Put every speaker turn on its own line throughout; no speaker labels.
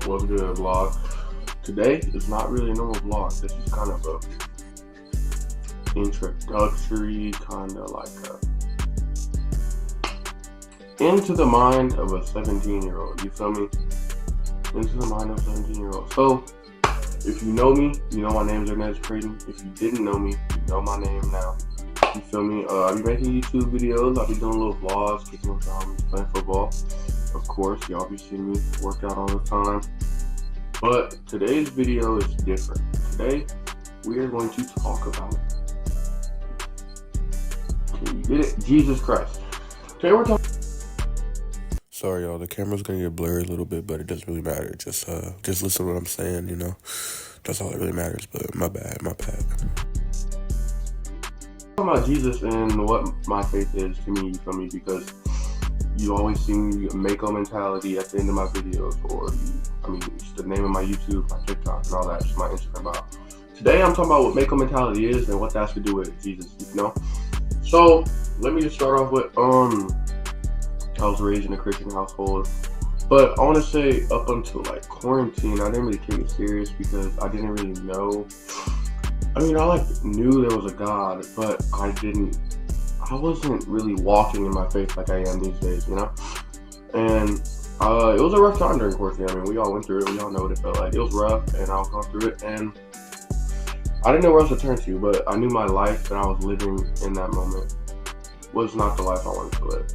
What's good, vlog? Today is not really a normal vlog. This is kind of a introductory, kind of like into the mind of a 17-year-old. You feel me? Into the mind of a 17-year-old. So, if you know me, you know my name's Ernest Creighton. If you didn't know me, you know my name now. You feel me? I'll be making YouTube videos. I'll be doing little vlogs, kicking with the homies, playing football. Of course, y'all be seeing me work out all the time. But today's video is different. Today, we are going to talk about, can you get it? Jesus Christ. Today we're talking. Sorry, y'all. The camera's gonna get blurry a little bit, but it doesn't really matter. Just listen to what I'm saying. You know, that's all that really matters. But my bad. Talking about Jesus and what my faith is to me, you feel me? Because you always see me Mako mentality at the end of my videos, or it's the name of my YouTube, my TikTok, and all that. Just my Instagram bio. Today I'm talking about what Mako mentality is and what that has to do with Jesus. You know. So let me just start off with I was raised in a Christian household, but I want to say up until like quarantine, I didn't really take it serious because I didn't really know. I knew there was a God, but I wasn't really walking in my faith like I am these days, you know? And it was a rough time during quarantine. We all went through it. We all know what it felt like. It was rough, and I was going through it, and I didn't know where else to turn to, but I knew my life that I was living in that moment was not the life I wanted to live.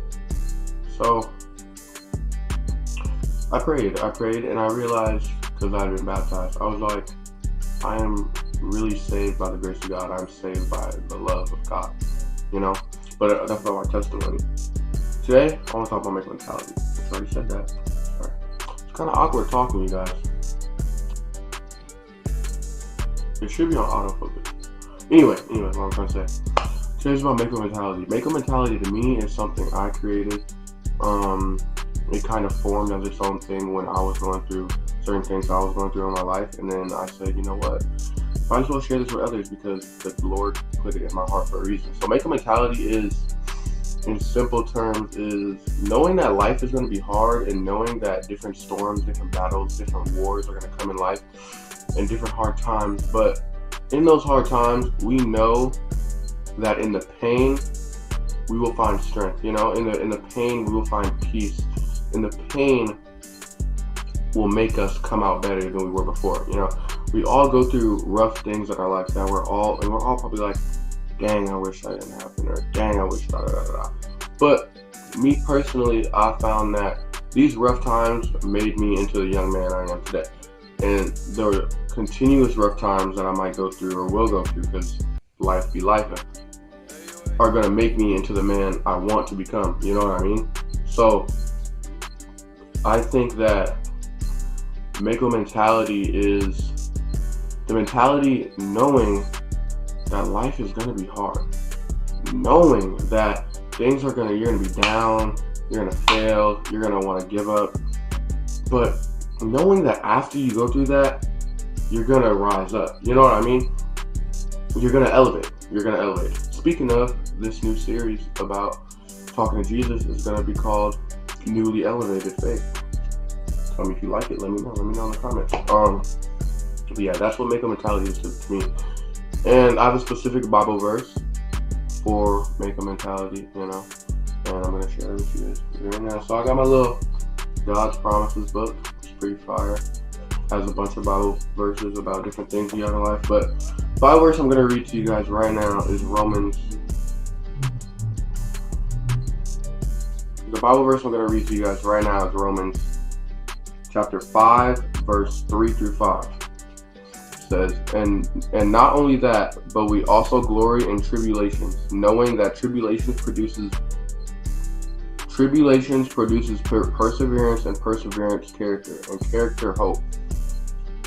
So I prayed, and I realized, because I had been baptized, I was like, I am really saved by the grace of God. I'm saved by the love of God, you know? But that's not my testimony. Today, I want to talk about Mako mentality. I already said that. Sorry. It's kind of awkward talking, you guys. It should be on autofocus. Anyway, what I'm trying to say. Today's about Mako mentality. Mako mentality to me is something I created. It kind of formed as its own thing when I was going through certain things I was going through in my life, and then I said, you know what, might as well share this with others because the Lord put it in my heart for a reason. So Mako mentality is, in simple terms, is knowing that life is going to be hard, and knowing that different storms, different battles, different wars are going to come in life, and different hard times. But in those hard times, we know that in the pain, we will find strength. You know, in the pain, we will find peace. In the pain will make us come out better than we were before. You know, we all go through rough things in our life that we're all probably like, dang, I wish I didn't happen, or dang, I wish da. But me personally, I found that these rough times made me into the young man I am today. And the continuous rough times that I might go through or will go through, because life be life, are gonna make me into the man I want to become. You know what I mean? So I think that Mako mentality is the mentality knowing that life is gonna be hard, knowing that you're gonna be down, you're gonna fail, you're gonna want to give up, but knowing that after you go through that, you're gonna rise up. You know what I mean? You're gonna elevate. Speaking of, this new series about talking to Jesus is gonna be called Newly Elevated Faith. Tell me if you like it. Let me know in the comments. But yeah, that's what Mako mentality is to me. And I have a specific Bible verse for Mako mentality, you know, and I'm gonna share it with you guys right now. So I got my little God's Promises book. It's pretty fire. Has a bunch of Bible verses about different things you have in life. But the Bible verse I'm gonna read to you guys right now is Romans. The Bible verse I'm gonna read to you guys right now is Romans chapter 5, verse 3 through 5. Says, and not only that, but we also glory in tribulations, knowing that tribulations produces perseverance, and perseverance character, and character hope.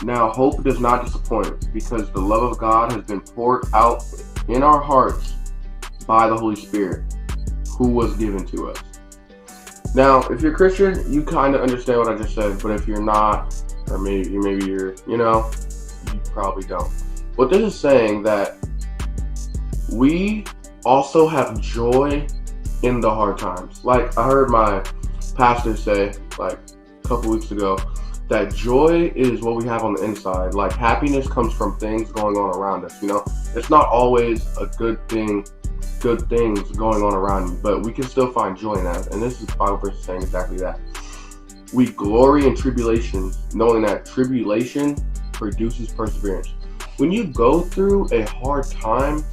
Now hope does not disappoint, because the love of God has been poured out in our hearts by the Holy Spirit, who was given to us. Now, if you're Christian, you kind of understand what I just said, but if you're not, or maybe you're, you know, you probably don't. What this is saying that we also have joy in the hard times. Like I heard my pastor say like a couple weeks ago that joy is what we have on the inside. Like happiness comes from things going on around us, you know. It's not always a good things going on around you, but we can still find joy in that. And this is Bible verse saying exactly that. We glory in tribulation, knowing that tribulation produces perseverance. When you go through a hard time,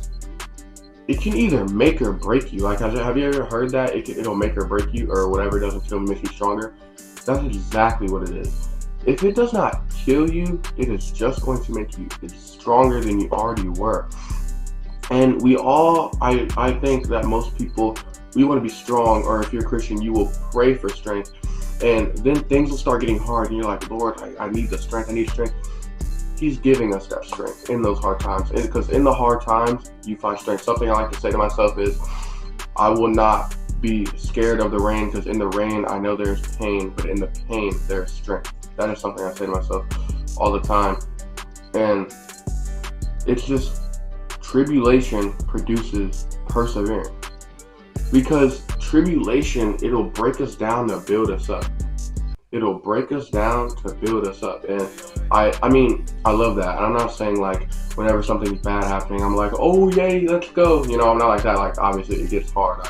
it can either make or break you. Like, have you ever heard that? It'll make or break you, or whatever doesn't kill me makes you stronger. That's exactly what it is. If it does not kill you, it is just going to make you stronger than you already were. And we all, I think that most people, we want to be strong, or if you're a Christian, you will pray for strength. And then things will start getting hard, and you're like, Lord, I need the strength, I need strength. He's giving us that strength in those hard times. Because in the hard times, you find strength. Something I like to say to myself is, I will not be scared of the rain, because in the rain, I know there's pain, but in the pain, there's strength. That is something I say to myself all the time. And it's just, tribulation produces perseverance. Because tribulation, it'll break us down to build us up. It'll break us down to build us up. And I mean, I love that. I'm not saying like whenever something's bad happening, I'm like, oh yay, let's go. You know, I'm not like that. Like, obviously it gets hard.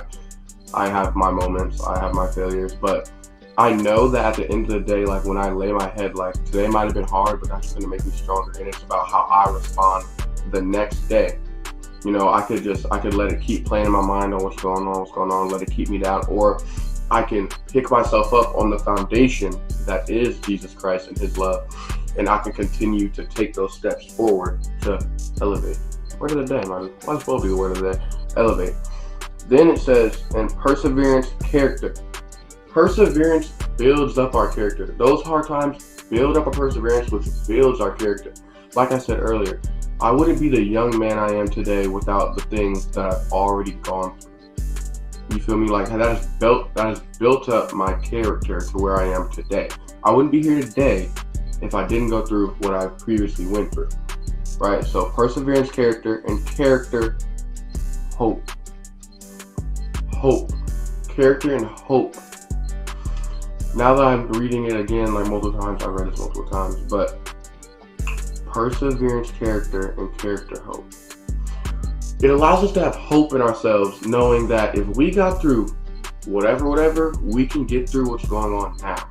I have my moments, I have my failures, but I know that at the end of the day, like when I lay my head, like today might have been hard, but that's going to make me stronger. And it's about how I respond the next day. You know, I could let it keep playing in my mind on what's going on, let it keep me down, or I can pick myself up on the foundation that is Jesus Christ and his love, and I can continue to take those steps forward to elevate. Word of the day, man. Might as well be the word of the day. Elevate. Then it says, and perseverance, character. Perseverance builds up our character. Those hard times build up a perseverance, which builds our character. Like I said earlier, I wouldn't be the young man I am today without the things that I've already gone through. You feel me? Like that has built up my character to where I am today. I wouldn't be here today if I didn't go through what I previously went through. Right? So perseverance, character, and character, hope. Hope. Character and hope. Now that I'm reading it again like multiple times, I read this multiple times, but perseverance, character, and character, hope. It allows us to have hope in ourselves, knowing that if we got through whatever, we can get through what's going on now.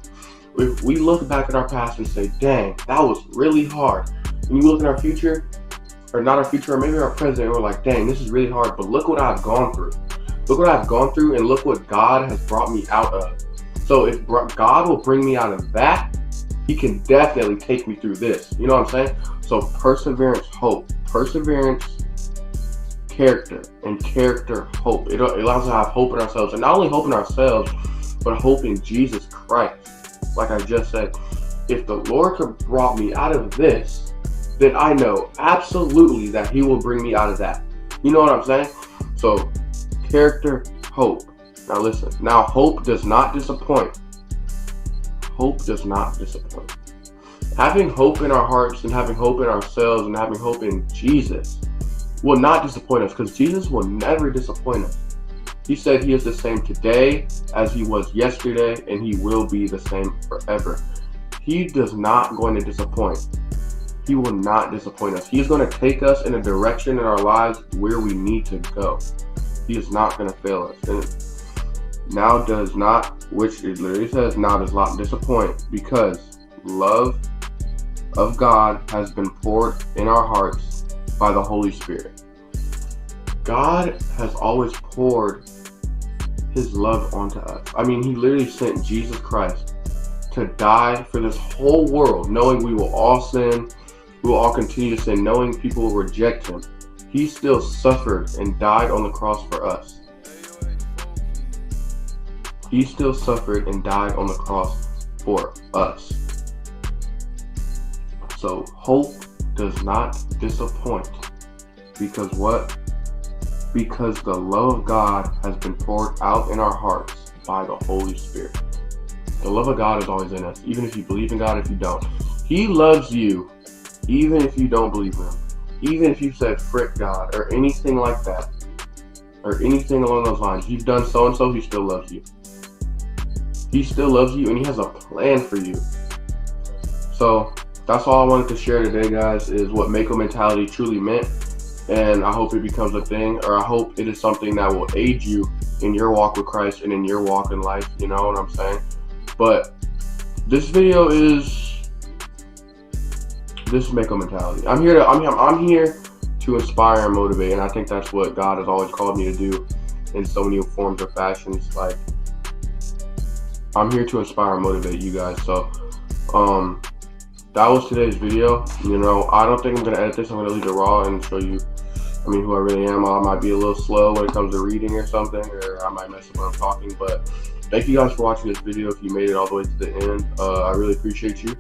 If we look back at our past and say, dang, that was really hard. And you look at our future, or not our future, or maybe our present, and we're like, dang, this is really hard, but look what I've gone through. Look what I've gone through, and look what God has brought me out of. So if God will bring me out of that, he can definitely take me through this. You know what I'm saying? So perseverance, hope. Perseverance, character, and character, hope. It allows us to have hope in ourselves. And not only hope in ourselves, but hope in Jesus Christ. Like I just said, if the Lord could brought me out of this, then I know absolutely that he will bring me out of that. You know what I'm saying? So character, hope. Now listen. Now hope does not disappoint. Hope does not disappoint. Having hope in our hearts and having hope in ourselves and having hope in Jesus will not disappoint us, because Jesus will never disappoint us. He said he is the same today as he was yesterday, and he will be the same forever. He does not going to disappoint. He will not disappoint us. He is going to take us in a direction in our lives where we need to go. He is not going to fail us. And now does not, which it literally says, now does not disappoint, because love of God has been poured in our hearts by the Holy Spirit. God has always poured his love onto us. I mean, he literally sent Jesus Christ to die for this whole world, knowing we will all sin, we will all continue to sin, knowing people will reject him. He still suffered and died on the cross for us. He still suffered and died on the cross for us. So hope does not disappoint. Because what? Because the love of God has been poured out in our hearts by the Holy Spirit. The love of God is always in us, even if you believe in God, if you don't. He loves you, even if you don't believe in him. Even if you said, frick God, or anything like that, or anything along those lines. You've done so-and-so, he still loves you. He still loves you, and he has a plan for you. So that's all I wanted to share today, guys, is what Mako mentality truly meant. And I hope it becomes a thing, or I hope it is something that will aid you in your walk with Christ and in your walk in life. You know what I'm saying? But this video is Mako mentality. I'm here to inspire and motivate, and I think that's what God has always called me to do in so many forms or fashions. Like, I'm here to inspire and motivate you guys. So that was today's video. You know, I don't think I'm gonna edit this. I'm gonna leave it raw and show you, who I really am. I might be a little slow when it comes to reading or something, or I might mess up when I'm talking. But thank you guys for watching this video. If you made it all the way to the end, I really appreciate you.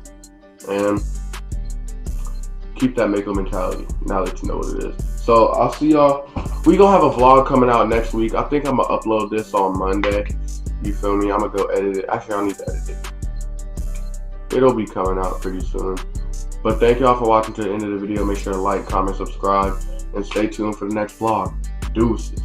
And keep that Mako mentality now that you know what it is. So I'll see y'all. We gonna have a vlog coming out next week. I think I'm gonna upload this on Monday. You feel me? I'm gonna go edit it. Actually, I don't need to edit it. It'll be coming out pretty soon. But thank y'all for watching to the end of the video. Make sure to like, comment, subscribe, and stay tuned for the next vlog. Deuces.